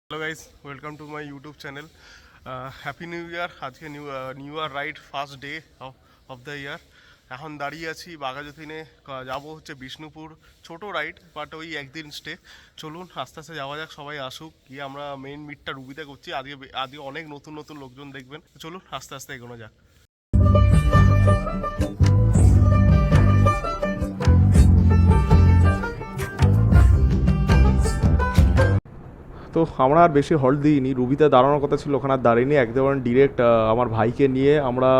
Hello guys, welcome to my YouTube channel. Happy new year. আজকে new year ride, first day of the year. এখন দাঁড়িয়ে আছি বাঘাযতীনে, যাব হচ্ছে বিষ্ণুপুর। ছোট রাইড, বাট ওই একদিন স্টে। চলুন আস্তে আস্তে যাওয়া যাক, সবাই আসুক, গিয়ে আমরা মেইন মিটটা রুবিতে করছি। আজকে অনেক নতুন নতুন লোকজন দেখবেন। চলুন আস্তে আস্তে এগোনো যাক। তো আমরা আর বেশি হল্ট দিইনি, রুবিতে দাঁড়ানোর কথা ছিল, ওখানে আর দাঁড়িয়ে একদম ডিরেক্ট আমার ভাইকে নিয়ে আমরা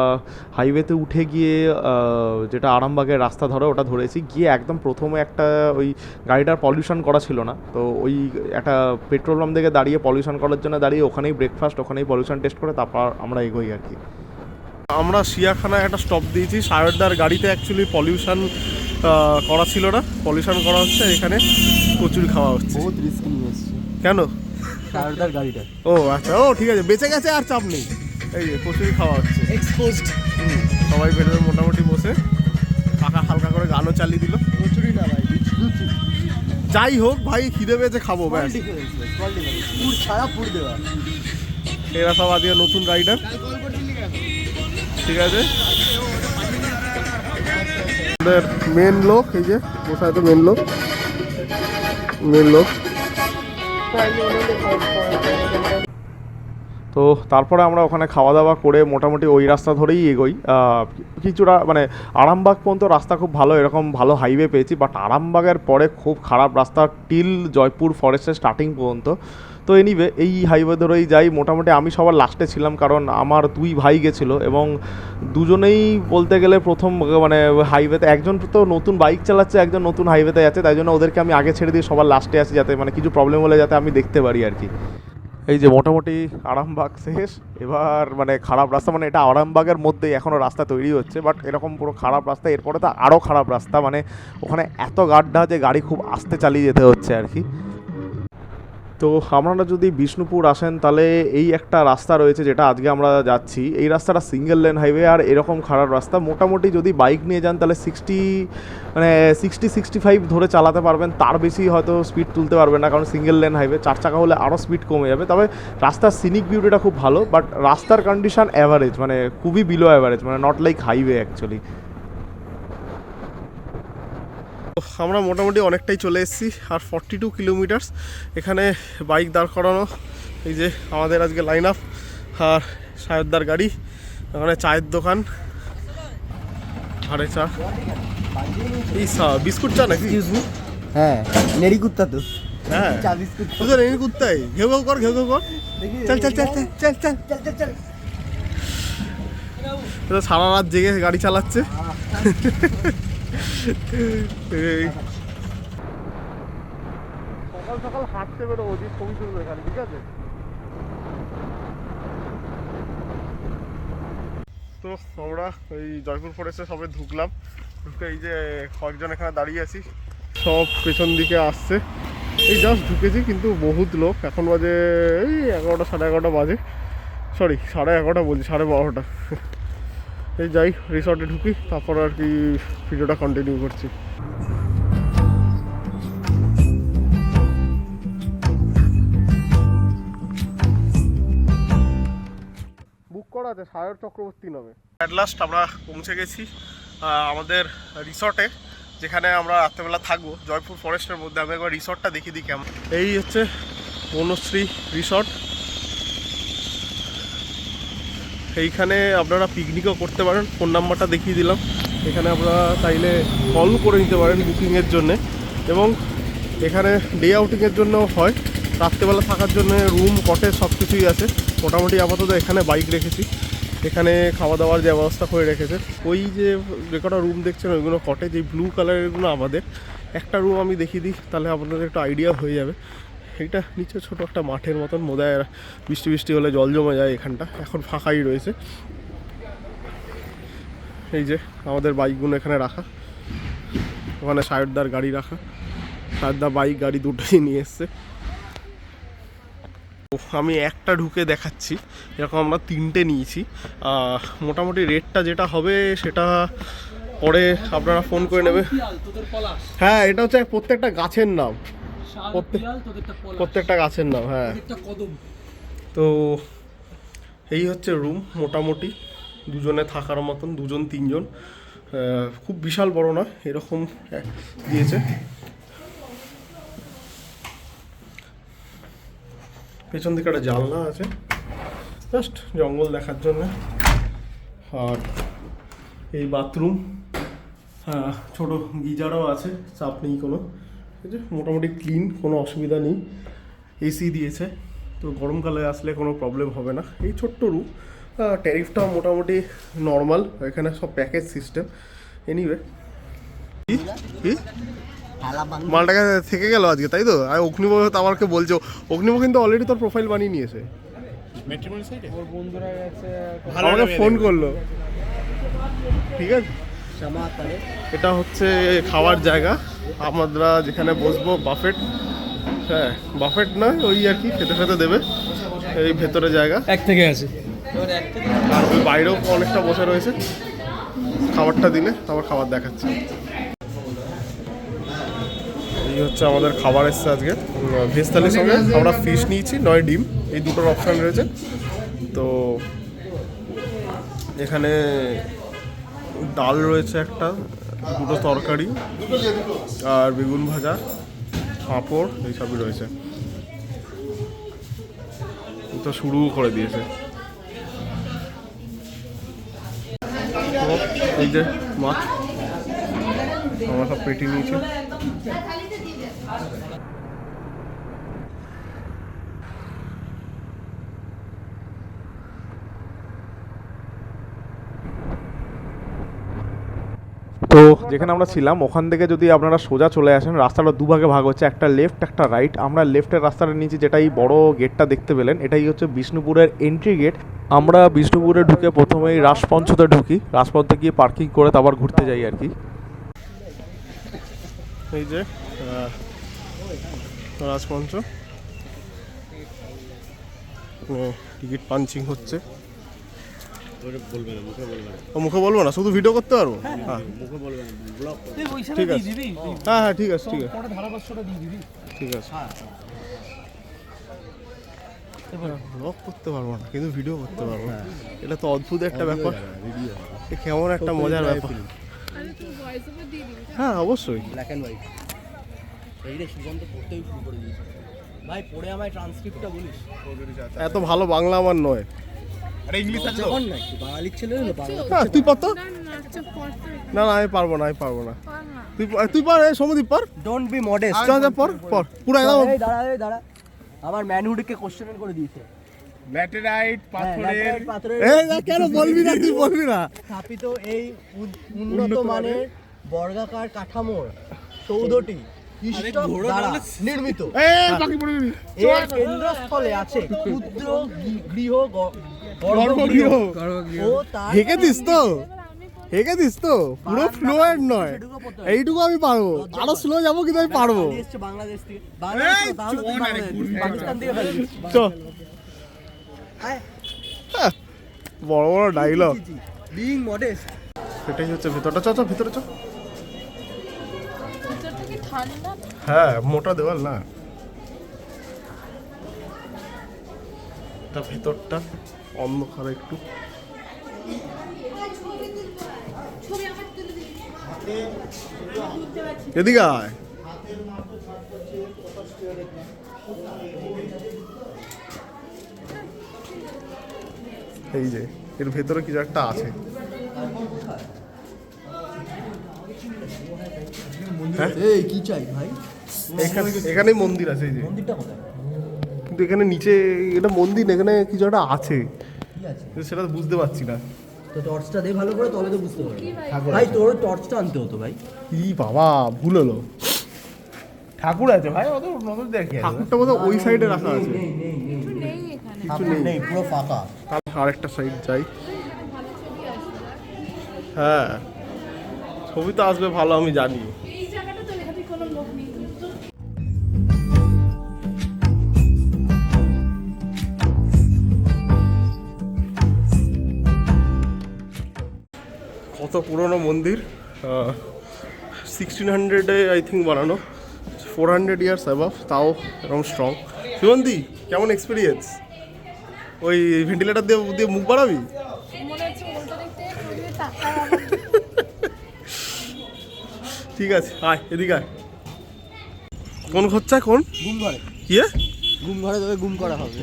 হাইওয়েতে উঠে গিয়ে যেটা আরামবাগের রাস্তা ধরে ওটা ধরেছি। গিয়ে একদম প্রথমে একটা ওই গাড়িটার পলিউশন করা ছিল না, তো ওই একটা পেট্রোল পাম্প থেকে দাঁড়িয়ে পলিউশন করার জন্য দাঁড়িয়ে ওখানেই ব্রেকফাস্ট, ওখানেই পলিউশন টেস্ট করে তারপর আমরা এগোই আর কি। আমরা সিয়াখানায় একটা স্টপ দিয়েছি। সায়রদার গাড়িতে অ্যাকচুয়ালি পলিউশন করা ছিল না, পলিউশন করা হচ্ছে, এখানে কচুরি খাওয়া হচ্ছে। বহুত রিস্ক নিয়ে এসছে। কেন? সারদার গাড়িটা। ও আচ্ছা, ও ঠিক আছে, বেঁচে গেছে, আর চাপ নেই। এই যে কচুরি খাওয়া হচ্ছে, এক্সপোজড। সবাই বেরোবে মোটামুটি বসে। কাকা হালকা করে গানও চালিয়ে দিল। কচুরি না ভাই, যাই হোক ভাই, খিদে পেয়েছে, খাবো ব্যাস। পুর ছাড়া পুর দেওয়া। এরা সব আজকে নতুন রাইডার, ঠিক আছে। আমাদের মেন লোক এই যে বসে আছে, মেন লোক। তো তারপরে আমরা ওখানে খাওয়া দাওয়া করে মোটামুটি ওই রাস্তা ধরেই এগোই। কিছুটা মানে আরামবাগ পর্যন্ত রাস্তা খুব ভালো, এরকম ভালো হাইওয়ে পেয়েছি, বাট আরামবাগের পরে খুব খারাপ রাস্তা টিল জয়পুর ফরেস্টের স্টার্টিং পর্যন্ত। তো এনিওয়ে এই হাইওয়ে ধরেই যাই। মোটামুটি আমি সবার লাস্টে ছিলাম, কারণ আমার দুই ভাই গেছিলো এবং দুজনেই বলতে গেলে প্রথম মানে হাইওয়েতে, একজন তো নতুন বাইক চালাচ্ছে, একজন নতুন হাইওয়েতে যাচ্ছে, তাই জন্য ওদেরকে আমি আগে ছেড়ে দিয়ে সবার লাস্টে আসি, যাতে মানে কিছু প্রবলেম হলে যাতে আমি দেখতে পারি আর কি। এই যে মোটামুটি আরামবাগ শেষ, এবার মানে খারাপ রাস্তা, মানে এটা আরামবাগের মধ্যেই এখনও রাস্তা তৈরি হচ্ছে, বাট এরকম পুরো খারাপ রাস্তা। এরপরে তো আরও খারাপ রাস্তা, মানে ওখানে এত গাড্ডা যে গাড়ি খুব আস্তে চালিয়ে যেতে হচ্ছে আর কি। তো আপনারা যদি বিষ্ণুপুর আসেন তাহলে এই একটা রাস্তা রয়েছে যেটা আজকে আমরা যাচ্ছি। এই রাস্তাটা সিঙ্গেল লেন হাইওয়ে, আর এরকম খারাপ রাস্তা মোটামুটি যদি বাইক নিয়ে যান তাহলে 60-65 ধরে চালাতে পারবেন, তার বেশি হয়তো স্পিড তুলতে পারবেন না, কারণ সিঙ্গেল লেন হাইওয়ে। 4 চাকা হলে আরও স্পিড কমে যাবে। তবে রাস্তার সিনিক বিউটিটা খুব ভালো, বাট রাস্তার কন্ডিশন অ্যাভারেজ, মানে খুবই বিলো অ্যাভারেজ, মানে নট লাইক হাইওয়ে অ্যাকচুয়ালি। আমরা মোটামুটি অনেকটাই চলে এসেছি, আর 42 কিলোমিটার্স এখানে বাইক দাঁড় করানো। এই যে আমাদের আজকে লাইন আপ, আর সায়রদার গাড়ি, ওখানে চায়ের দোকান, আরে চা, এই বিস্কুট চা নাকি? হ্যাঁ, নেড়ি কুত্তা তো। হ্যাঁ, চা বিস্কুট তো নেড়ি কুত্তাই। ঘেউ ঘেউ কর, ঘেউ ঘেউ কর, চল চল চল চল চল চল। এটা সারা রাত জেগে গাড়ি চালাচ্ছে। সকাল সকাল হাঁটতে বেরোবো, যে ছবি তুলবে এখানে, ঠিক আছে? তো আমরা ওই জয়পুর ফরেস্টে সবে ঢুকলাম, ঢুকে এই যে কয়েকজন এখানে দাঁড়িয়ে আছি, সব পেছন দিকে আসছে। এই জাস্ট ঢুকেছি, কিন্তু বহুত লোক। এখন বাজে এই 11টা, 11:30 বাজে, সরি 11:30 বলছি, 12:30। এই যাই রিসর্টে ঢুকি, তারপর আর কি ভিডিওটা কন্টিনিউ করছি। বুক করা আছে সায়র চক্রবর্তী নামে। অ্যাট লাস্ট আমরা পৌঁছে গেছি আমাদের রিসর্টে, যেখানে আমরা রাত্রেবেলা থাকবো জয়পুর ফরেস্টের মধ্যে। আমি একবার রিসর্টটা দেখিয়ে দিই কেমন। এই হচ্ছে বনশ্রী রিসর্ট। এইখানে আপনারা পিকনিকও করতে পারেন, ফোন নাম্বারটা দেখিয়ে দিলাম। এখানে আপনারা চাইলে কল করে নিতে পারেন বুকিংয়ের জন্যে, এবং এখানে ডে আউটিংয়ের জন্যও হয়। রাত্রেবেলা থাকার জন্য রুম, কটেজ সব কিছুই আছে। মোটামুটি আপাতত এখানে বাইক রেখেছি, এখানে খাওয়া দাওয়ার যে ব্যবস্থা করে রেখেছে। ওই যে কটা রুম দেখছেন ওইগুলো কটেজ, এই ব্লু কালারেরগুলো আমাদের। একটা রুম আমি দেখিয়ে দিই, তাহলে আপনাদের একটু আইডিয়া হয়ে যাবে। এইটা নিচে ছোটো একটা মাঠের মতন, বোধহয় বৃষ্টি হলে জল জমে যায় এখানটা, এখন ফাঁকাই রয়েছে। এই যে আমাদের বাইকগুলো এখানে রাখা, ওখানে সায়রদার গাড়ি রাখা, সায়রদা বাইক গাড়ি দুটোই নিয়ে এসছে। আমি একটা ঢুকে দেখাচ্ছি, এরকম আমরা 3টে নিয়েছি। মোটামুটি রেটটা যেটা হবে সেটা পরে আপনারা ফোন করে নেবে। হ্যাঁ, এটা হচ্ছে প্রত্যেকটা গাছের নাম। প্রত্যেকটা গাছের নাম, হ্যাঁ। তো এই হচ্ছে রুম, মোটামুটি দুজনে থাকার মতন, দুজন তিনজন, খুব বিশাল বড় নয়, এরকম দিয়েছে। পেছন দিকে একটা জানলা আছে জাস্ট জঙ্গল দেখার জন্য। আর এই বাথরুম, হ্যাঁ, ছোটো গিজারও আছে, চাপ নেই কোনো, ঠিক আছে, মোটামুটি ক্লিন, কোনো অসুবিধা নেই। এসি দিয়েছে, তো গরমকালে আসলে কোনো প্রবলেম হবে না। এই ছোট্ট রুম, ট্যারিফটাও মোটামুটি নর্মাল, এখানে সব প্যাকেজ সিস্টেম। এনিওয়ে, কি মালটাকে থেকে গেল আজকে, তাই তো? আর অগ্নিব তো আমাকে বলছো, অগ্নিব কিন্তু অলরেডি তোর প্রোফাইল বানিয়ে নিয়েছে, আমাকে ফোন করলো, ঠিক আছে। এটা হচ্ছে খাওয়ার জায়গা, আমরা যেখানে বসবো, বাফেট, হ্যাঁ বাফেট না, ওই আর কি, খেতে খেতে দেবে। এই ভেতরে জায়গা এক থেকে আছে, আর ওই বাইরেও অনেকটা বসে রয়েছে, খাবারটা দিলে তারপর খাবার দেখাচ্ছে। এই হচ্ছে আমাদের খাবার এসছে আজকে, ভেজ থালির সঙ্গে আমরা ফিশ নিয়েছি, নয় ডিম, এই দুটোর অপশান রয়েছে। তো এখানে ডাল রয়েছে একটা, দুটো তরকারি আর বেগুন ভাজা, পাঁপড়, এইসবই রয়েছে। তো শুরু করে দিয়েছে। এই যে মাছ আমরা সব পেটি নিয়েছি। তো যেখানে আমরা ছিলাম ওখান থেকে যদি আপনারা সোজা চলে আসেন, রাস্তাটা দুভাগে ভাগ হচ্ছে, একটা লেফট একটা রাইট। আমরা লেফটের রাস্তাটা নিচে, যেটা এই বড় গেটটা দেখতে পেলেন, এটাই হচ্ছে বিষ্ণুপুরের এন্ট্রি গেট। আমরা বিষ্ণুপুরে ঢুকে প্রথমেই রাজপঞ্চতে ঢুকি, রাজপঞ্চে গিয়ে পার্কিং করে তারপর ঘুরতে যাই আর কি। এই যে রাজপঞ্চ, টিকিট পাঞ্চিং হচ্ছে। মুখে বলবো না, শুধু ভিডিও করতে পারবো। হ্যাঁ ঠিক আছে, হ্যাঁ হ্যাঁ ঠিক আছে, ঠিক আছে, ঠিক আছে। ব্লগ করতে পারবো না কিন্তু ভিডিও করতে পারবো, এটা তো অদ্ভুত একটা ব্যাপার, কেমন একটা মজার ব্যাপার। হ্যাঁ অবশ্যই, ব্ল্যাক অ্যান্ড হোয়াইট। এই রে সুগন্ধ পড়তেই শুরু করে দিয়েছে ভাই, পড়ে আমায় ট্রান্সক্রিপ্টটা বলিস। এত ভালো বাংলা আমার নয়। আরে ইংলিশ আছে তো না, বাঙালি ছেলে হলো বাংলা। হ্যাঁ তুই পার তো? না না আমি পারবো না, আমি পারবো না। তুই পার, সমদীপ পার। Don't be modest. চল যা পর পর পুরো একদম। এই দাঁড়া, এই দাঁড়া, আমার ম্যানহুডকে কোশ্চেন করে দিয়েছে। ল্যাটেরাইট পাথরের এই না কেন বলবি না, তুই বলবি না। স্থাপিত এই উন্নত মানের বর্গাকার কাঠামোর সৌধটি ইষ্টক দ্বারা নির্মিত। এই বাকি পড়ে দিবি। এর কেন্দ্রস্থলে আছে ক্ষুদ্র গৃহ গর্ভগৃহ ও তার হেঁকে দিস তো, হেঁকে দিস তো, পুরো ফ্লুয়েন্ট নয়, এইটুকু আমি পারবো। আরো স্লো যাবো কিন্তু আমি পারবো। বাংলাদেশ থেকে, পাকিস্তান থেকে চল, বড় বড় ডায়লগ। Being modest. সেটাই হচ্ছে ভেতরটা। চ ভিতরে চ। হ্যাঁ মোটা দেওয়াল না, এটা ভেতরটা অন্ধকার একটু। এদিকে আয়। এই যে এর ভেতরে কিছু একটা আছে। এই কি চাই ভাই? এখানে মন্দির আছে, এই যে মন্দিরটা কোথায়? কিন্তু এখানে নিচে এটা মন্দির, এখানে কিছু একটা আছে, কি আছে সেটা বুঝতে পারছি না। তো টর্চটা দে ভালো করে, তবে তো বুঝতে পারবি। ভাই তোর টর্চটা আনতে হতো ভাই। ই বাবা ভুল হলো, ঠাকুর আছে ভাই, অত নজর দেখি ঠাকুরটা বোধহয় ওই সাইডে রাখা আছে, কিছু নেই, পুরো ফাঁকা। আরেকটা সাইড যাই। হ্যাঁ ছবি তো আসবে ভালো, আমি জানি। কত পুরনো মন্দির, 1600-এ আই থিঙ্ক বানানো, 400 ইয়ার্স অ্যাবাভ, তাও এরকম স্ট্রং। সুগন্ধি কেমন এক্সপিরিয়েন্স? ওই ভেন্টিলেটার দিয়ে দিয়ে মুখ বাড়াবি? মনে হচ্ছে উল্টো দিক থেকে খুবই টাকা ঠিক আছে, আয় এদিকে আয়। কোন খরচা কোন গুম ঘরে, কি রে? গুম ঘরে তোকে গুম করা হবে।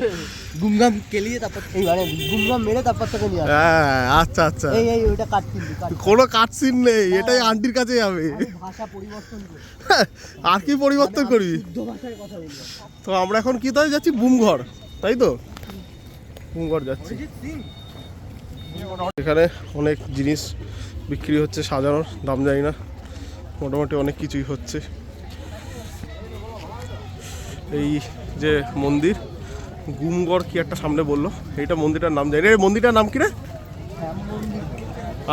গুমগাম কেলিয়ে তারপর এইবারে গুমগাম মেরে তারপর তোকে নিয়ে আসবে। হ্যাঁ আচ্ছা আচ্ছা, এই এই ওইটা কাট কিন্তু কাট। কোনো কাট সিন নেই, এটাই আন্টির কাছে যাবে। আমি ভাষা পরিবর্তন করি, আর কি পরিবর্তন করবি? শুদ্ধ ভাষায় কথা বলবো। তো আমরা এখন কি তাই যাচ্ছি? বুমঘর, তাই তো? বুমঘর যাচ্ছি। এখানে অনেক জিনিস বিক্রি হচ্ছে, সাজানোর, দাম জানি না, মোটামুটি অনেক কিছুই হচ্ছে। এই যে মন্দির গুমগড় কি একটা সামনে বললো, এইটা মন্দিরটার নাম জানি না। এই মন্দিরটার নাম কি রে?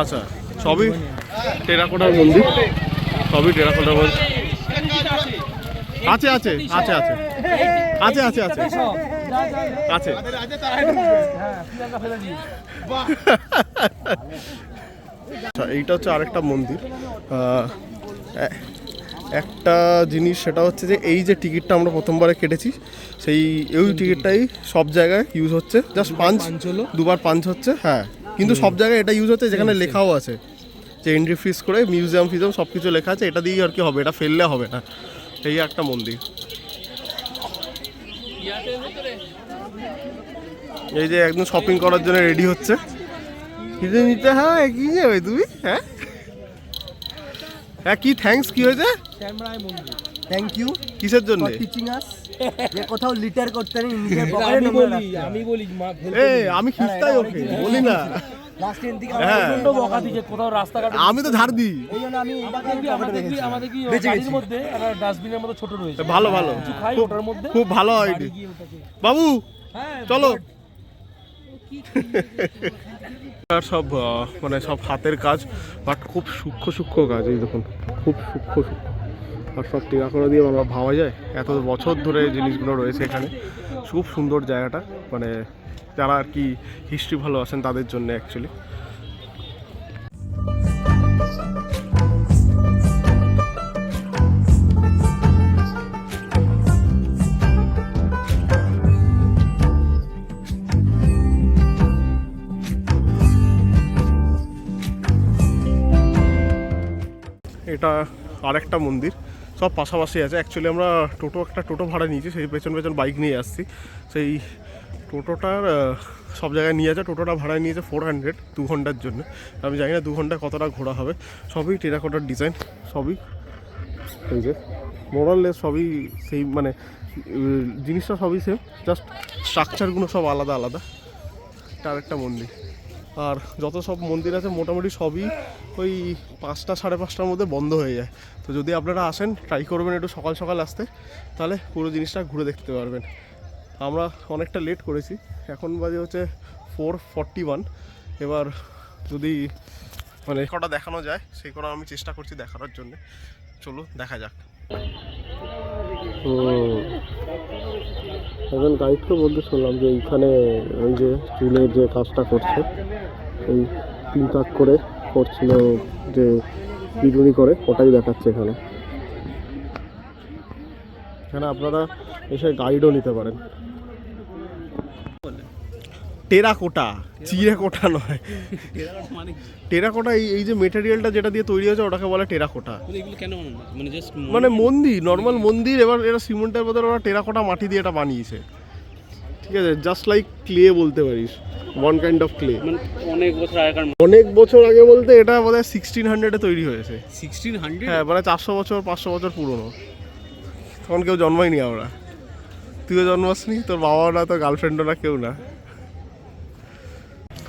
আচ্ছা, সবই টেরাকোটার মন্দির, সবই টেরাকোটার মন্দির। আছে আছে আছে আছে আছে আছে আছে আছে। আচ্ছা, এইটা হচ্ছে আরেকটা মন্দির। একটা জিনিস সেটা হচ্ছে যে এই যে টিকিটটা আমরা প্রথমবারে কেটেছি, সেই এই টিকিটটাই সব জায়গায় ইউজ হচ্ছে। জাস্ট পাঞ্চ, দুবার পাঞ্চ হচ্ছে, হ্যাঁ। কিন্তু সব জায়গায় এটা ইউজ হচ্ছে, যেখানে লেখাও আছে যে এন্ট্রি ফিস করে মিউজিয়াম ফিউজিয়াম সব কিছু লেখা আছে। এটা দিয়েই আর কি হবে, এটা ফেললে হবে না। এই একটা মন্দির। এই যে একদম শপিং করার জন্য রেডি হচ্ছে। কিছু নিতে হয় কি যাবে তুমি? হ্যাঁ হ্যাঁ, কি থ্যাঙ্কস, কি হয়েছে? থ্যাংক ইউ কিসের জন্য? ফর টিচিং আস যে কোথাও লিটার করতে নেই, নিজের পকেটে নোংরা রাখতে হবে। আমি বলি আমি খিস্তাই ওকে বলি না। লাস্ট ট্রেন থেকে হ্যাঁ, বকা দিকে কোথাও রাস্তাঘাটে আমি তো ধার দিই। এই জন্য আমি পকেটে রেখেছি। আমাদের কি বেঁচে গাড়ির গেছি। মধ্যে একটা ডাস্টবিনের মতো ছোট রয়েছে, ভালো ভালো, কিছু খাই ওটার মধ্যে খুব ভালো আইডি। গিয়ে ওটাকে বাবু হ্যাঁ চলো। আর সব মানে সব হাতের কাজ, বাট খুব সূক্ষ্ম সূক্ষ্ম কাজ। এই দেখুন, খুব সূক্ষ্ম সূক্ষ্ম, আর সব টেরাকোটা দিয়ে আমরা ভাবা যায়। এত বছর ধরে জিনিসগুলো রয়েছে এখানে। খুব সুন্দর জায়গাটা, মানে যারা আর কি হিস্ট্রি ভালোবাসেন তাদের জন্য অ্যাকচুয়ালি। এটা আরেকটা মন্দির, সব পাশাপাশি আছে। অ্যাকচুয়ালি আমরা একটা টোটো ভাড়া নিয়েছি, সেই পেছন পেছন বাইক নিয়ে আসছি। সেই টোটোটার সব জায়গায় নিয়ে আছে। টোটোটা ভাড়ায় নিয়েছে 400 2 ঘন্টার জন্য। আমি জানি না 2 ঘন্টায় কতটা ঘোরা হবে। সবই টেরাকোটার ডিজাইন, সবই এই যে মোরাললেস, সবই সেই মানে জিনিসটা সবই সেম, জাস্ট স্ট্রাকচারগুলো সব আলাদা আলাদা। এটা আরেকটা মন্দির। আর যত সব মন্দির আছে মোটামুটি সবই ওই 5টা 5:30টার মধ্যে বন্ধ হয়ে যায়। তো যদি আপনারা আসেন, ট্রাই করবেন একটু সকাল সকাল আসতে, তাহলে পুরো জিনিসটা ঘুরে দেখতে পারবেন। আমরা অনেকটা লেট করেছি, এখন বাজে হচ্ছে 4:41। এবার যদি মানে কটা দেখানো যায় সেই কটা আমি চেষ্টা করছি দেখানোর জন্য। চলো দেখা যাক। এখন গাইডকে বলতে শুনলাম যে এইখানে ওই যে চুলের যে কাজটা করছে, এই 3 তাক করে করছিল, যে পিটুনি করে, ওটাই দেখাচ্ছে এখানে। এখানে আপনারা এসে গাইডও নিতে পারেন। টেরাকোটা, চিরেকোটা নয়। টেরাকোটা এই যে মেটেরিয়ালটা যেটা দিয়ে তৈরি হয়েছে ওটাকে বলে টেরাকোটা। এগুলো কেন মানে জাস্ট মানে মন্দির, নর্মাল মন্দির, এবার এরা সিমেন্টের বদলে ওরা টেরাকোটা মাটি দিয়ে এটা বানিয়েছে। ঠিক আছে, জাস্ট লাইক ক্লে বলতে পারিস, ওয়ান কাইন্ড অফ ক্লে। মানে অনেক বছর আগেকার অনেক বছর আগে বলতে এটা বোধহয় 1600-এ তৈরি হয়েছে। 1600 হ্যাঁ, মানে 400 বছর 500 বছর পুরনো। তখন কেউ জন্মায়নি আমরা, তুইও জন্মাসনি, তোর বাবাও না, তোর গার্লফ্রেন্ডও না, কেউ না।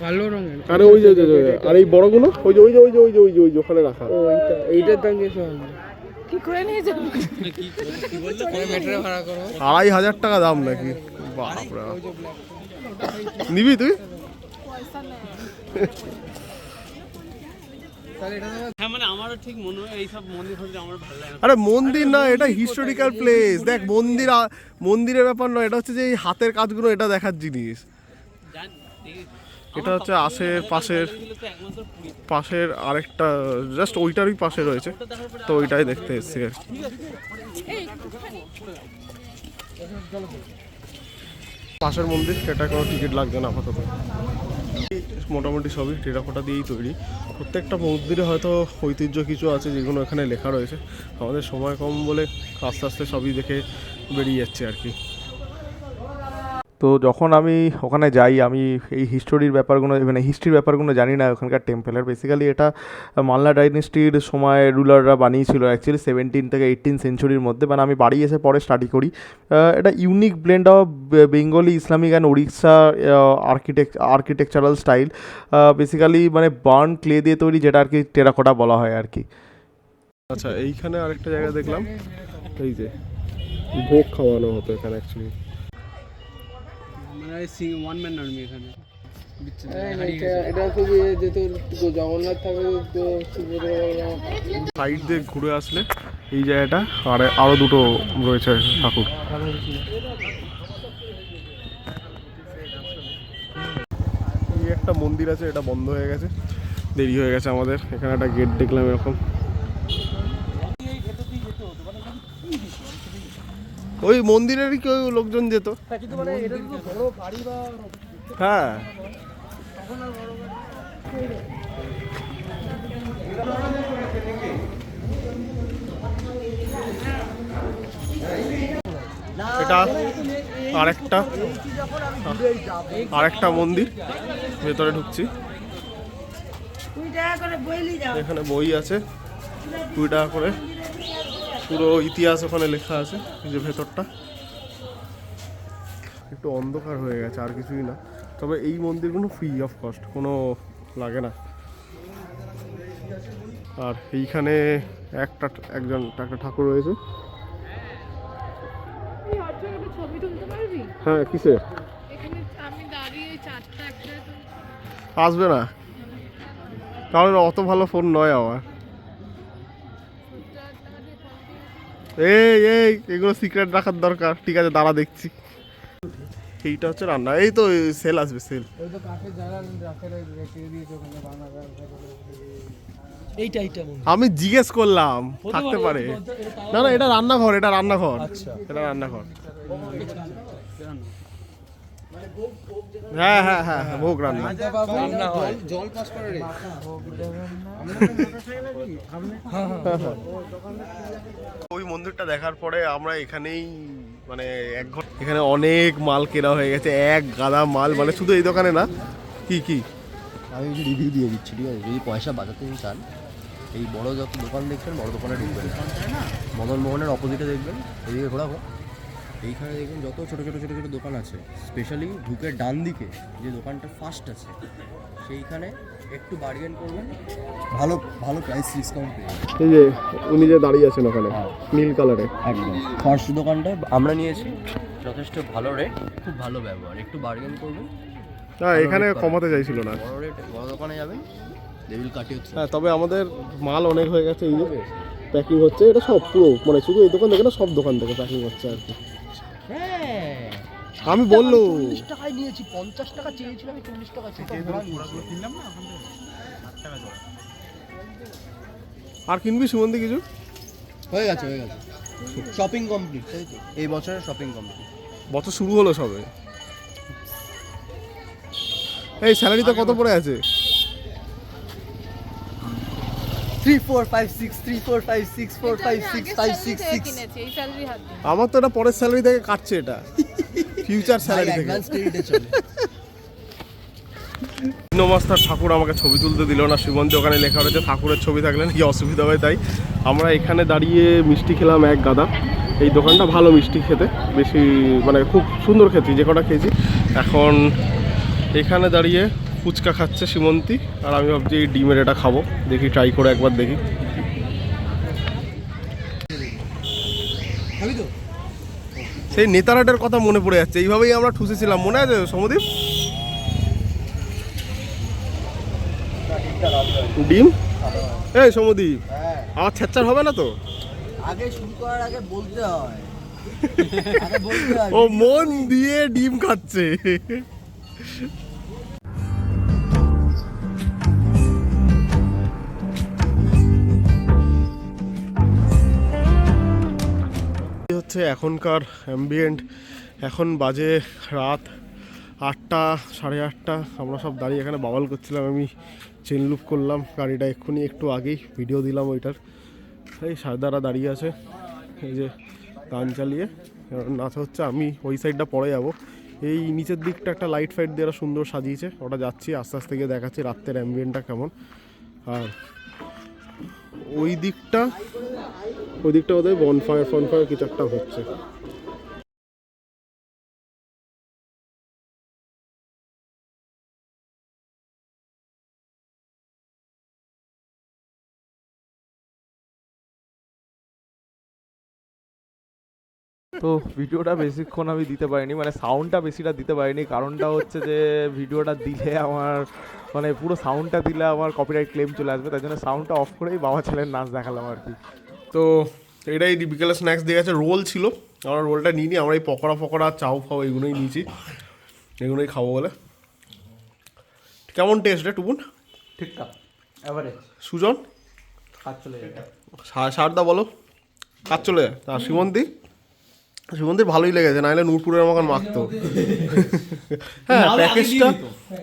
কালো রঙের আরে ওই যে আর এই বড়গুলো ওই যে ওই যে ওই যে ওই যে ওই যে ওই যে ওখানে রাখা। এইটার দাম কি সব কি করে নিয়ে যাবো? কি বললো ব্যাটারি ভাড়া করো 2500 টাকা দাম নাকি? বাপরে, নিবি তুই? পয়সা নেই। হ্যাঁ মানে আমারও ঠিক মনে হয় এইসব মন্দির ফন্দির আমার ভালো লাগে না। আরে মন্দির না, এটা হিস্টোরিক্যাল প্লেস। দেখ, মন্দিরের ব্যাপার নয়, এটা হচ্ছে যে এই হাতের কাজগুলো, এটা দেখার জিনিস। এটা হচ্ছে পাশের পাশের আরেকটা জাস্ট ওইটারই পাশে রয়েছে, তো ওইটাই দেখতে এসেছি আর কি। পাশের মন্দির, এটা কোনো টিকিট লাগবে না আপাতত। মোটামুটি সবই টেরাকোটা দিয়েই তৈরি। প্রত্যেকটা মন্দিরে হয়তো ঐতিহ্য কিছু আছে যেগুলো এখানে লেখা রয়েছে। আমাদের সময় কম বলে আস্তে আস্তে সবই দেখে বেরিয়ে যাচ্ছে আর কি। তো যখন আমি ওখানে যাই, আমি এই হিস্টোরির ব্যাপারগুলো মানে হিস্ট্রির ব্যাপারগুলো জানি না ওখানকার টেম্পেলের। বেসিক্যালি এটা মালনা ডাইনেস্টির সময় রুলাররা বানিয়েছিল অ্যাকচুয়ালি 17 থেকে 18 সেঞ্চুরির মধ্যে। মানে আমি বাড়ি এসে পরে স্টাডি করি। এটা unique blend of Bengali, Islamic and Odisha architectural style. Basically মানে বার্ন ক্লে দিয়ে তৈরি, যেটা আর কি টেরাকোটা বলা হয় আর কি। আচ্ছা, এইখানে আরেকটা জায়গা দেখলাম, এই যে ভোগ খাওয়ানো হতো এখানে অ্যাকচুয়ালি। মানে ওয়ান ম্যান আর্মি এখানে। এটা তো যে তোর জগন্নাথ ঠাকুর তো সাইড দিয়ে ঘুরে আসলে এই জায়গাটা আর আরো দুটো রয়েছে ঠাকুর। এই একটা মন্দির আছে, এটা বন্ধ হয়ে গেছে, দেরি হয়ে গেছে আমাদের। এখানে একটা গেট দেখলাম এরকম। ওই মন্দিরেরই কেউ লোকজন যেত। হ্যাঁ, এটা আরেকটা মন্দির, ভেতরে ঢুকছি। এখানে বই আছে 2 টাকা করে, পুরো ইতিহাস ওখানে লেখা আছে। এই যে ভেতরটা একটু অন্ধকার হয়ে গেছে, আর কিছুই না। তবে এই মন্দিরগুলো ফ্রি অফ কস্ট, কোনো লাগে না। আর এইখানে একটা ঠাকুর রয়েছে। ছবি তুলতে পারবি হ্যাঁ, কিসের? এখানে আমি দাঁড়িয়ে 4টা একটা আসবে না, কারণ অত ভালো ফোন নয় আমার। এই এগুলো সিক্রেট রাখার দরকার। ঠিক আছে, দাঁড়া দেখছি। এইটা হচ্ছে রান্না। এই তো সেল আসবে, সেল। আমি জিজ্ঞেস করলাম, থাকতে পারে। না না, এটা রান্নাঘর, এটা রান্নাঘর, এটা রান্নাঘর। হ্যাঁ হ্যাঁ হ্যাঁ, ভোগ রান্না। জল পাস করে রে। ওই মন্দিরটা দেখার পরে আমরা এখানেই মানে এখানে অনেক মাল কেনা হয়ে গেছে, এক গাদা মাল। মানে শুধু এই দোকানে না, কি আমি রিভিউ দিয়ে দিচ্ছি, ঠিক আছে? যদি পয়সা বাঁচাতে চান, এই বড় যত দোকান দেখছেন, বড় দোকানে ঢুকবেন। মদন মোহনের অপোজিটে দেখবেন, এদিকে ঘোরাবো। এইখানে দেখবেন যত ছোটো ছোটো ছোটো ছোটো দোকান আছে, স্পেশালি ঢুকে ডান দিকে যে দোকানটা ফার্স্ট আছে, সেইখানে একটু বার্গেন করবেন, ভালো ভালো প্রাইস ডিসকাউন্ট পেয়ে যাবেন। এই যে উনি যে দাঁড়িয়ে আছেন ওখানে নীল কালারে, একদম ফার্স্ট দোকানটায় আমরা নিয়েছি, যথেষ্ট ভালো রেট, খুব ভালো ব্যবহার। একটু বার্গেন করবেন। হ্যাঁ, এখানে কমাতে চাইছিল না। বড় রেট, বড় দোকানে যাবেন, they will cut you through. হ্যাঁ, তবে আমাদের মাল অনেক হয়ে গেছে। এই যে প্যাকিং হচ্ছে, এটা সব পুরো মানে শুধু এই দোকান থেকে না, সব দোকান থেকে প্যাকিং হচ্ছে আর কি। হ্যাঁ, আমি বললো 40 টাকায় নিয়েছি, 50 টাকা চেয়েছিলাম, আমি 40 টাকা কিনলাম না। আর কিনবি সুমন্দি কিছু? হয়ে গেছে শপিং কমপ্লিট, তাই তো? এই বছরের শপিং কমপ্লিট। বছর শুরু হলো সবে। এই স্যালারিতে কত পড়ে আছে? 3 4 5 6 3 4 5 6 4 5 6 5 6 6 কিনেছি এই স্যালারি হাত দিয়ে। আমার তো এটা পরের স্যালারি থেকে কাটছে, এটা ফিউচার স্যালারি থেকে। অ্যাডভান্স ক্রেডিটে চলে। নমস্কার, ঠাকুর আমাকে ছবি তুলতে দিল না। শ্রীমন্তী ওখানে লেখা রয়েছে ঠাকুরের ছবি থাকলে নাকি অসুবিধা হয়, তাই আমরা এখানে দাঁড়িয়ে মিষ্টি খেলাম এক গাদা। এই দোকানটা ভালো মিষ্টি খেতে, বেশি মানে খুব সুন্দর খেতে, যে কটা খেয়েছি। এখন এখানে দাঁড়িয়ে ফুচকা খাচ্ছে শ্রীমন্তী, আর আমি ভাবছি এই ডিমের এটা খাবো, দেখি ট্রাই করে একবার দেখি। সেই নেতারাটের কথা মনে পড়ে যাচ্ছে, এইভাবেই আমরা ঠুসেছিলাম, মনে আছে সমদীপ? ডিম এই সমদীপ, আমার ছেচ্চার হবে না তো? আগে শুরু করার আগে বলতে হয়, ও মন দিয়ে ডিম খাচ্ছে। হচ্ছে এখনকার অ্যাম্বিয়েন্ট। এখন বাজে রাত 8টা, 8:30। আমরা সব দাঁড়িয়ে এখানে বাওয়াল করছিলাম। আমি চেন লুপ করলাম গাড়িটা এক্ষুনি, একটু আগেই ভিডিও দিলাম ওইটার। এই সারদারা দাঁড়িয়ে আছে এই যে গান চালিয়ে নাচ হচ্ছে। আমি ওই সাইডটা পরে যাব। এই নিচের দিকটা একটা লাইট ফাইট দিয়ে ওরা সুন্দর সাজিয়েছে, ওটা যাচ্ছি আস্তে আস্তে গিয়ে দেখাচ্ছি রাত্রের অ্যাম্বিয়েন্টটা কেমন। আর ওই দিকটা ওদের বনফায়ার কিছু একটা হচ্ছে। তো ভিডিওটা বেশিক্ষণ আমি দিতে পারিনি, মানে সাউন্ডটা বেশিটা দিতে পারিনি। কারণটা হচ্ছে যে ভিডিওটা দিলে আমার মানে পুরো সাউন্ডটা দিলে আমার কপিরাইট ক্লেম চলে আসবে, তাই জন্য সাউন্ডটা অফ করেই বাবা ছেলের নাচ দেখালাম আর কি। তো এটাই বিকেলে স্ন্যাক্স দিয়ে গেছে। রোল ছিল, আমরা রোলটা নিইনি, আমরা এই পকোড়া চাউ ফাও এগুলোই নিয়েছি, এগুলোই খাবো বলে। কেমন টেস্ট রে টুকুন? ঠিকঠাক এভারেজ, সুজন কাজ চলে যাবে। সারদা বলো, কাজ চলে যায়। আর সুমন্দির ভালোই লেগেছে, নাহলে নূরপুরের মতন মাখতো। হ্যাঁ,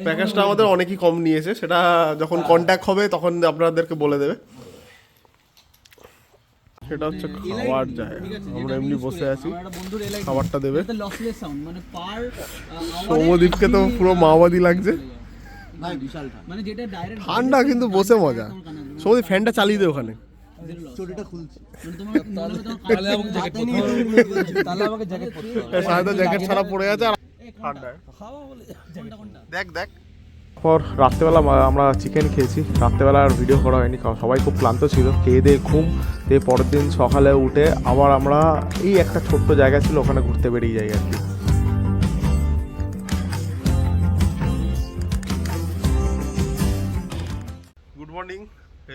প্যাকেজটা আমাদের অনেকই কম নিয়েছে, সেটা যখন কন্ট্যাক্ট হবে তখন আপনাদেরকে বলে দেবে। সেটা হচ্ছে খাওয়ার জায়গা, আমরা এমনি বসে আছি, খাবারটা দেবে। সৌমদীপকে তো পুরো মাওবাদী লাগছে, ঠান্ডা কিন্তু বসে মজা। সৌমদীপ ফ্যানটা চালিয়ে দে ওখানে। জ্যাকেট ছাড়া পড়ে আছে আর ঠান্ডায় দেখ। পর রাত্রেবেলা আমরা চিকেন খেয়েছি, রাত্রেবেলা আর ভিডিও করা হয়নি কারণ সবাই খুব ক্লান্ত ছিল। খেয়ে দিয়ে ঘুম দিয়ে পরের দিন সকালে উঠে আবার আমরা এই একটা ছোট্ট জায়গা ছিল ওখানে ঘুরতে বেরিয়ে যাই আর কি। Good morning.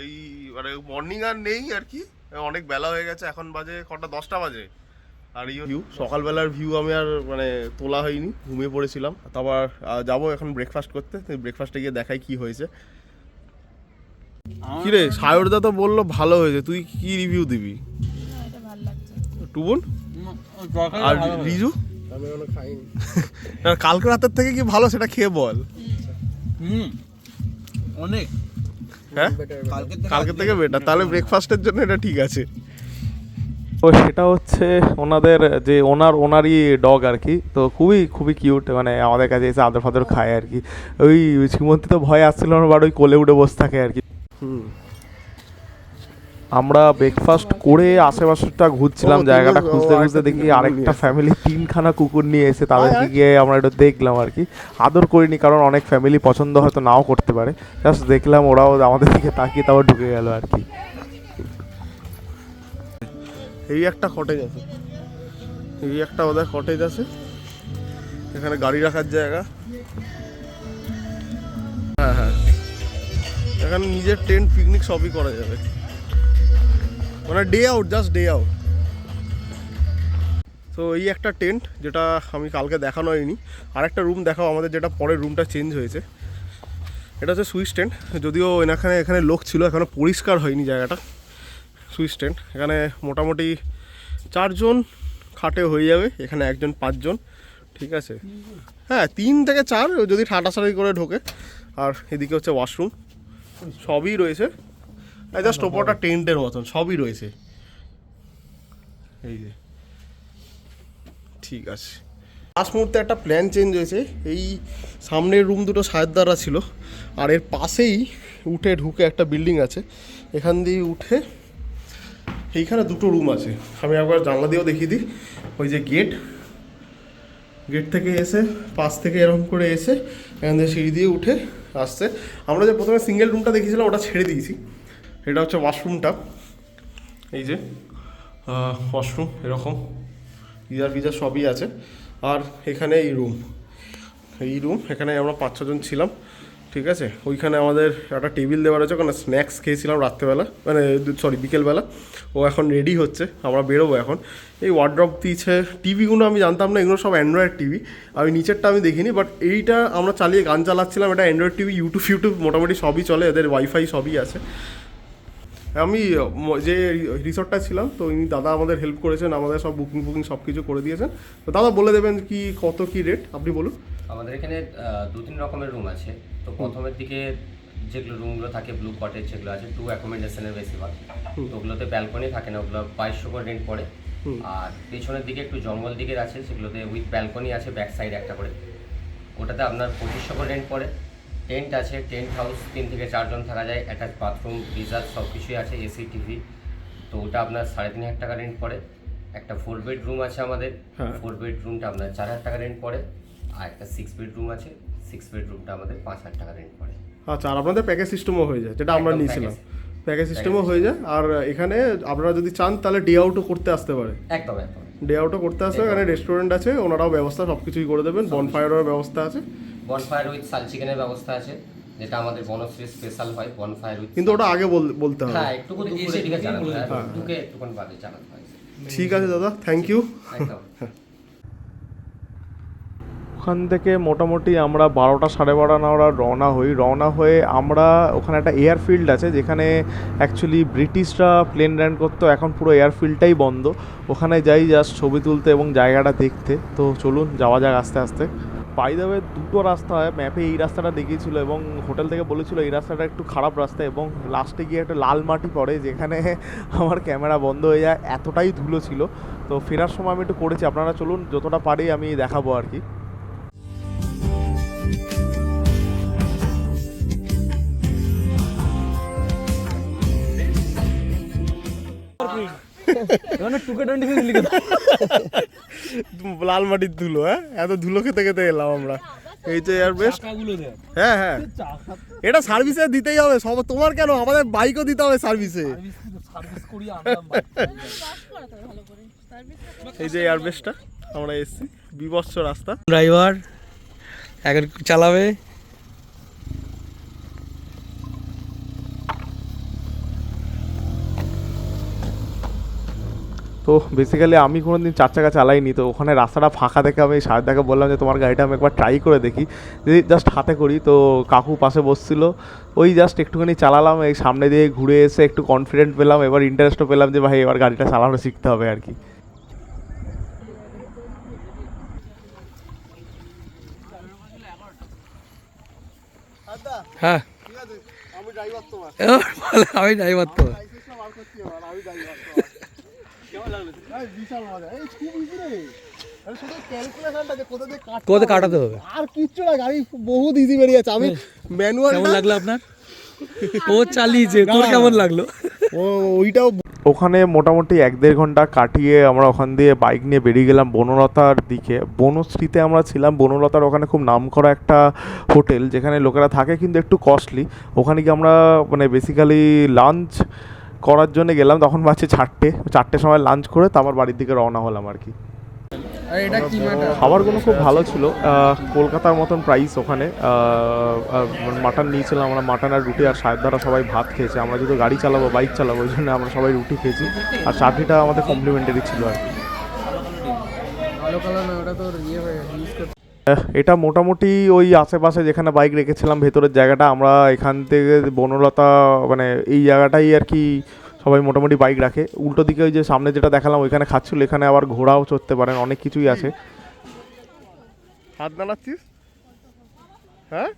এই মানে মর্নিং আর নেই আর কি, অনেক বেলা হয়ে গেছে। এখন বাজে কটা, 10টা বাজে। আর ভিউ, সকালবেলার ভিউ আমি আর মানে তোলা হয়নি, ঘুমিয়ে পড়েছিলাম। তারপর যাবো এখন ব্রেকফাস্ট করতে, ব্রেকফাস্টে গিয়ে দেখাই কি হয়েছে। কিরে সায়রদা তো বললো ভালো হয়েছে, তুই কি রিভিউ দিবি? টুবুন আর রিজু? আমি এখনো খাইনি। কালকে রাতের থেকে কি ভালো সেটা খেয়ে বল। অনেক, হ্যাঁ কালকে থেকে বেটার, তাহলে ব্রেকফাস্টের জন্য এটা ঠিক আছে। তো সেটা হচ্ছে ওনাদের যে ওনারই ডগ আর কি। তো খুবই কিউট, মানে আমাদের কাছে এসে আদর ফাদর খায় আর কি। ওই শ্রীমন্তী তো ভয় আসছিল না, বাট ওই কোলে উঠে বসে থাকে আর কি। আমরা ব্রেকফাস্ট করে আশেপাশেটা ঘুরছিলাম, জায়গাটা খুঁজতে দেখি আরেকটা ফ্যামিলি 3খানা কুকুর নিয়ে এসে তাদেরকে গিয়ে আমরা একটু দেখলাম আর কি। আদর করিনি কারণ অনেক ফ্যামিলি পছন্দ হয়তো নাও করতে পারে, জাস্ট দেখলাম, ওরাও আমাদের দিকে তাকিয়ে তারপর ঢুকে গেল আর কি। এই একটা কটেজ আছে, এই একটা ওদের কটেজ আছে, এখানে গাড়ি রাখার জায়গা। হ্যাঁ, এখানে নিজের টেন্ট পিকনিক সবই করা যাবে, মানে জাস্ট ডে আউট। তো এই একটা টেন্ট যেটা আমি কালকে দেখানো হয়নি। আর একটা রুম দেখাও আমাদের, যেটা পরের রুমটা চেঞ্জ হয়েছে। এটা হচ্ছে সুইচ টেন্ট, যদিও এখানে লোক ছিল, এখানে পরিষ্কার হয়নি জায়গাটা। সুইচ টেন্ট, এখানে মোটামুটি 4 জন খাটে হয়ে যাবে, এখানে একজন 5 জন, ঠিক আছে। হ্যাঁ 3 থেকে 4 যদি ঠাটাসারি করে ঢোকে। আর এদিকে হচ্ছে ওয়াশরুম, সবই রয়েছে, জাস্ট ওপরটা টেন্টের মতন সবই রয়েছে। এই যে ঠিক আছে। লাস্ট মুহূর্তে একটা প্ল্যান চেঞ্জ হয়েছে, এই সামনের রুম দুটো সায়রদারা ছিল, আর এর পাশেই ঢুকে একটা বিল্ডিং আছে, এখান দিয়ে উঠে এইখানে 2টো রুম আছে। আমি একবার জানলা দিয়েও দেখিয়ে দিই। ওই যে গেট থেকে এসে পাশ থেকে এরকম করে এসে এখান থেকে সিঁড়ি দিয়ে উঠে আসছে। আমরা যে প্রথমে সিঙ্গেল রুমটা দেখেছিলাম ওটা ছেড়ে দিয়েছি। এটা হচ্ছে ওয়াশরুমটা, এই যে ওয়াশরুম এরকম গিজার সবই আছে। আর এখানে এই রুম, এখানে আমরা 5-6 জন ছিলাম, ঠিক আছে। ওইখানে আমাদের একটা টেবিল দেওয়া রয়েছে, ওখানে স্ন্যাক্স খেয়েছিলাম রাত্রেবেলা, মানে বিকেলবেলা। ও এখন রেডি হচ্ছে, আমরা বেরোবো এখন। এই ওয়ার্ড্রপ দিয়েছে, টিভিগুলো আমি জানতাম না, এগুলো সব অ্যান্ড্রয়েড টিভি। আমি নিচেরটা আমি দেখিনি, বাট এইটা আমরা চালিয়ে গান চালাচ্ছিলাম। এটা অ্যান্ড্রয়েড টিভি, ইউটিউব মোটামুটি সবই চলে, এদের ওয়াইফাই সবই আছে। আমি যে রিসর্টটা ছিলাম তো ইনি দাদা আমাদের হেল্প করেছেন, আমাদের সব বুকিং সব কিছু করে দিয়েছেন। তো দাদা বলে দেবেন কি কত কি রেট আপনি বলুন। আমাদের এখানে 2-3 রকমের রুম আছে। তো প্রথমের দিকে যেগুলো রুমগুলো থাকে ব্লু কটেজ যেগুলো আছে 2 অ্যাকোমোডেশনের বেশিরভাগ, তো ওগুলোতে ব্যালকনি থাকে না, ওগুলো 2200 করে রেন্ট পড়ে। আর পেছনের দিকে একটু জঙ্গল দিকের আছে সেগুলোতে উইথ ব্যালকনি আছে ব্যাক সাইড একটা করে, ওটাতে আপনার 2500 করে রেন্ট পড়ে। টেন্ট আছে, টেন্ট হাউস 3 থেকে 4 জন থাকা যায়, অ্যাটাচ বাথরুম গিজার সব কিছুই আছে, এসি টিভি, তো ওটা আপনার 3500 টাকা রেন্ট পড়ে। একটা 4 বেডরুম আছে আমাদের, 4 বেডরুমটা আপনার 4000 টাকা রেন্ট পড়ে। আর একটা 6 বেডরুম আছে, 6 বেডরুমটা আমাদের 5000 টাকা রেন্ট পড়ে। আচ্ছা, আর আপনাদের প্যাকেজ সিস্টেমও হয়ে যায় যেটা আমরা একদম নিয়েছিলাম, প্যাকেজ সিস্টেমও হয়ে যায়। আর এখানে আপনারা যদি চান তাহলে ডে আউটও করতে আসতে পারে, একদম একদম ডে আউটও করতে আসবে। এখানে রেস্টুরেন্ট আছে, ওনারাও ব্যবস্থা সব কিছুই করে দেবেন, বনফায়ারের ব্যবস্থা আছে। বনফায়ার উইথ সাল চিকেনের ব্যবস্থা আছে, যেটা আমাদের বনশ্রী স্পেশাল হয় বনফায়ার উইথ। কিন্তু ওটা আগে বলতে হবে। হ্যাঁ, একটু দুপুরের দিকে জানাতে হয়, দুপুরে একটুক্ষণ বাদে জানাতে হয়। ঠিক আছে দাদা, থ্যাংক ইউ। একদম। ওখান থেকে মোটামুটি আমরা 12টা 12:30 নাগাদ রওনা হয়ে আমরা ওখানে একটা এয়ারফিল্ড আছে যেখানে অ্যাকচুয়ালি ব্রিটিশরা প্লেন ল্যান্ড করতো, এখন পুরো এয়ারফিল্ডটাই বন্ধ। ওখানে যাই জাস্ট ছবি তুলতে এবং জায়গাটা দেখতে। তো চলুন যাওয়া যাক আস্তে আস্তে। বাই দ্য ওয়ে, দুটো রাস্তা হয়, ম্যাপে এই রাস্তাটা দেখিয়েছিল এবং হোটেল থেকে বলেছিল এই রাস্তাটা একটু খারাপ রাস্তা, এবং লাস্টে গিয়ে একটা লাল মাটি পড়ে যেখানে আমার ক্যামেরা বন্ধ হয়ে যায়, এতটাই ধুলো ছিল। তো ফেরার সময় আমি একটু করেছি, আপনারা চলুন যতটা পারি আমি দেখাবো আর কি। লাল মাটির ধুলো, হ্যাঁ এত ধুলো খেতে খেতে এলাম আমরা। এই যে এয়ারবেস্ট, হ্যাঁ হ্যাঁ এটা সার্ভিসে দিতেই হবে সব, তোমার কেন আমাদের বাইকও দিতে হবে সার্ভিসে। এই যে এয়ারবেস্টটা আমরা এসেছি, বিভৎস রাস্তা। ড্রাইভার এখন চালাবে। তো বেসিক্যালি আমি কোনো দিন 4 চাকা চালাইনি, তো ওখানে রাস্তাটা ফাঁকা দেখে আমি সাহেবদাকে বললাম যে তোমার গাড়িটা আমি একবার ট্রাই করে দেখি, যদি জাস্ট হাতে করি। তো কাকু পাশে বসছিল, ওই জাস্ট একটুখানি চালালাম, এই সামনে দিয়ে ঘুরে এসে একটু কনফিডেন্ট পেলাম, এবার ইন্টারেস্টও পেলাম যে ভাই এবার গাড়িটা চালানো শিখতে হবে আর কি। হ্যাঁ, আমি ড্রাইভার তোমার, আমি ড্রাইভার তো। বিশাল মজা, এই খুব ইজি রে। আরে শুধু ক্যালকুলেশনটা যে কোথা দিয়ে কোথায় কাটাতে হবে আর কিচ্ছু না, গাড়ি বহুত ইজি বেরিয়ে যাচ্ছে। আমি ম্যানুয়াল কেমন লাগলো আপনার? ও চালিয়েছে, তোর কেমন লাগলো? ওইটাও ওখানে মোটামুটি 1-1.5 ঘন্টা কাটিয়ে আমরা ওখান দিয়ে বাইক নিয়ে বেরিয়ে গেলাম বনলতার দিকে। বনশ্রীতে আমরা ছিলাম, বনলতার ওখানে খুব নামকরা একটা হোটেল যেখানে লোকেরা থাকে কিন্তু একটু কস্টলি। ওখানে গিয়ে আমরা মানে বেসিক্যালি লাঞ্চ করার জন্য গেলাম, তখন বাজছে 4টের সময় লাঞ্চ করে তারপর বাড়ির দিকে রওনা হলাম আর কি। খাবারগুলো খুব ভালো ছিল, কলকাতার মতন প্রাইস ওখানে। মাটন নিয়েছিলাম আমরা, মাটন আর রুটি, আর সাহেবদারা সবাই ভাত খেয়েছে। আমরা যেহেতু গাড়ি চালাবো, বাইক চালাবো, ওই জন্য আমরা সবাই রুটি খেয়েছি, আর চাটনিটা আমাদের কমপ্লিমেন্টারি ছিল আর কি। এটা মোটামুটি ওই আশেপাশে যেখানে বাইক রেখেছিলাম ভেতরের জায়গাটা, আমরা এখান থেকে বনলতা মানে এই জায়গাটাই আর কি সবাই মোটামুটি বাইক রাখে। উল্টো দিকে ওই যে সামনে যেটা দেখালাম ওইখানে খাচ্ছিল, এখানে আবার ঘোড়াও চড়তে পারেন, অনেক কিছুই আছে। হাত নাড়াচ্ছিস, হ্যাঁ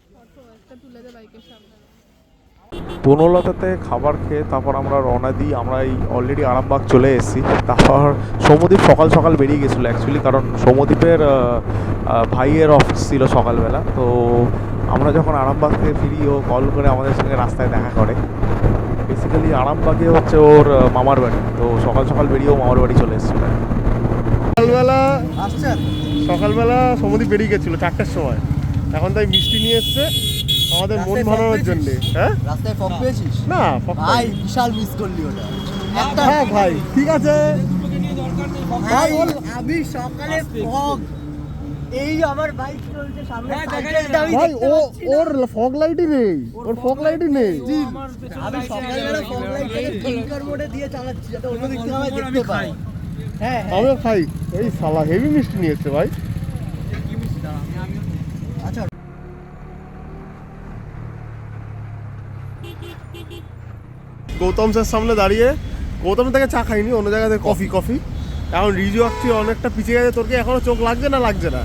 বনলতাতে খাবার খেয়ে তারপর আমরা রওনা দিই। আমরা এই অলরেডি আরামবাগ চলে এসেছি। তারপর সৌম্যদীপ সকাল সকাল বেরিয়ে গেছিলো অ্যাকচুয়ালি, কারণ সৌম্যদীপের ভাইয়ের অফিস ছিল সকালবেলা। তো আমরা যখন আরামবাগ থেকে ফিরি, ও কল করে আমাদের সঙ্গে রাস্তায় দেখা করে। বেসিক্যালি আরামবাগে হচ্ছে ওর মামার বাড়ি, তো সকাল সকাল বেরিয়ে ও মামার বাড়ি চলে এসেছিল। সকালবেলা সমুদ্রে বেরিয়ে গেছিল 4টের সময়, এখন তাই মিষ্টি নিয়ে এসছে আমাদের মন ভালোর জন্য। হ্যাঁ রাস্তায় ফগ পেয়েছিস? না ভাই বিশাল মিস করলি ওটা। হ্যাঁ ভাই ঠিক আছে ভাই আমি সকালে ফগ, এই আমার বাইক চলছে সামনে, ভাই ওর ফগ লাইটই নেই, ওর ফগ লাইটই নেই। আমি সকালবেলা ফগ লাইট ফিঙ্গার মোডে দিয়ে চালাচ্ছি যাতে অন্য দিক থেকে আমি দেখতে পাই। হ্যাঁ আমিও খাই, এই শালা হেভি মিষ্টি নিয়ে এসছে ভাই। আচ্ছা গৌতম স্যার সামনে দাঁড়িয়ে, গৌতম থেকে চা খাইনি, অন্য জায়গাতে কফি। এখন রিজু আসছি অনেকটা পিছিয়ে গেছে। তোর কি এখনো চোখ লাগছে না লাগছে না?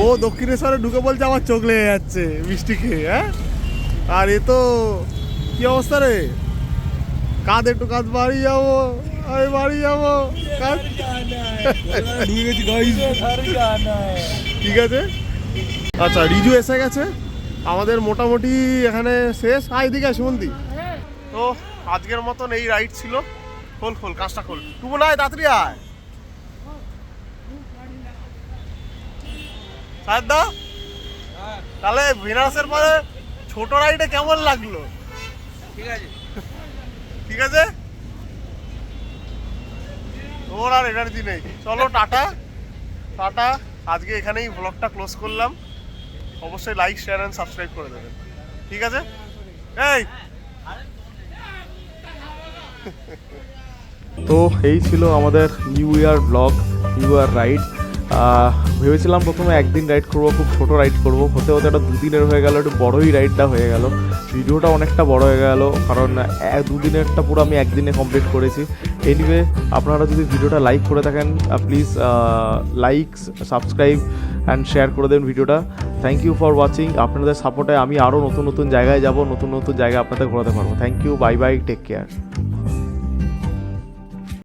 ও দক্ষিণেশ্বরে ঢুকে বলছে আমার চোখ লেগে যাচ্ছে মিষ্টি খেয়ে। হ্যাঁ, আর এ তো কি অবস্থা রে, একটু কাঁধ বাড়ি যাবো, আমি বাড়ি যাবো কাঁধ। ঠিক আছে, আচ্ছা রিজু এসে গেছে আমাদের মোটামুটি এখানে শেষ। এদিকে সুমন্তি। তো আজকের মতন এই রাইড ছিল। খোল কাজটা খোল, টুকু নাই তাড়াতাড়ি আয়। সায়দা, তাহলে বেনারসের পরে ছোট রাইডে কেমন লাগলো? ঠিক আছে, তোর আর এনার্জি নেই। চলো টাটা। আজকে এখানেই ব্লগটা ক্লোজ করলাম। অবশ্যই লাইক, শেয়ার এন্ড সাবস্ক্রাইব করে দেবেন। ঠিক আছে, এই তো এই ছিল আমাদের new year blog, new year ride. ভেবেছিলাম প্রথমে একদিন রাইড করবো, খুব ছোট রাইড করবো, হতে হতে একটা দুদিনের হয়ে গেল, একটু বড়োই রাইডটা হয়ে গেল। ভিডিওটা অনেকটা বড় হয়ে গেল, কারণ দুদিনেরটা পুরো আমি একদিনে কমপ্লিট করেছি। এনিওয়ে, আপনারা যদি ভিডিওটা লাইক করে থাকেন please like, subscribe and share করে দেবেন ভিডিওটা। Thank you for watching. আপনাদের সাপোর্টে আমি আরও নতুন জায়গায় যাব, নতুন জায়গায় আপনাদের ঘোরাতে পারবো। Thank you, bye bye, take care.